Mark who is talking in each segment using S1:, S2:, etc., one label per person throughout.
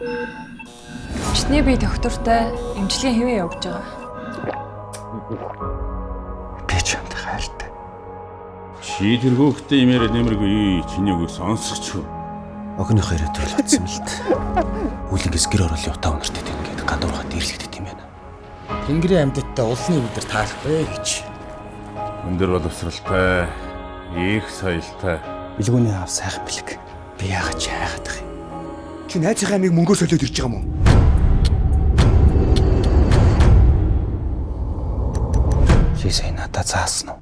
S1: Өчтний би доктортой эмчилгээ хэвээ явуулж байгаа.
S2: Би ч юмтай хайртай.
S3: Чи тэргөөхтэй имээр нэмэргүй чиний үгийг сонсох ч.
S2: Огныхоо ирээдүйг л бодсон л т. Үлэнгээс гэр ороолын утаа өнөртэй ингээд гадуурхад дээрлэгдэт юм байна.
S4: Тэнгэрийн амьдтаа улсны өдөр таалахгүй гэж.
S3: Өндөр боловсралтай, их соёлтой.
S2: Билгүүний аав сайхан бэлэг. Би яагаад ч хайгаад их юм.
S4: Чи найзынхаа амийг мөнгөөр солиод ирж байгаа юм уу?
S2: Чи сая надад заасан уу?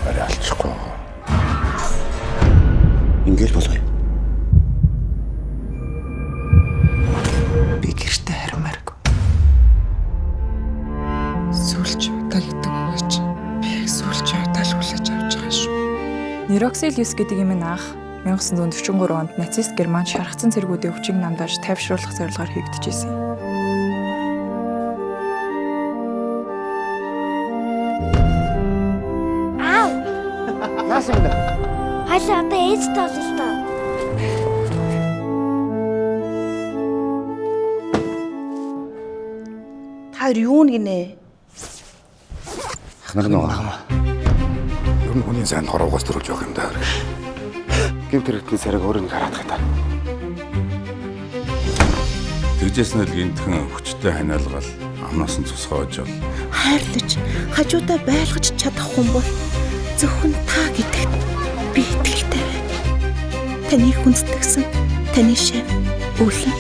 S3: Арай алчихгүй.
S2: Ингээл болгоё. Би гэртээ харимаарг.
S5: Сүүлч удаа гэдэг үгэж би яг сүүлч удаа л хүлээж авч байгаа шүү.
S1: Нироксилиус гэдэг юм анх 1943 онд нацист Герман шархсан цэргүүдийн өвчийг намдаж тайвшруулах зорилгоор хийгдэжсэн юм.
S6: Хайлаа одоо ээжтэй бол л доо.
S7: Та юу нэгнэ?
S3: Ахнар нөгөө. Ер нь хүний сайн хорвоогоос төрүүлж явах юм даа. Гэмт хэрэгтний сарыг өөрөө хараадах та. Тэгжсэн л гинтхэн хүчтэй ханиалгал амнаас нь цусгааж бол
S7: Хайрлаж, хажуудаа байлгаж чадах хүн бол зөвхөн та гэдэгт би итгэлтэй байна. Таныг хүндэтгсэн, таны шав, өвлөн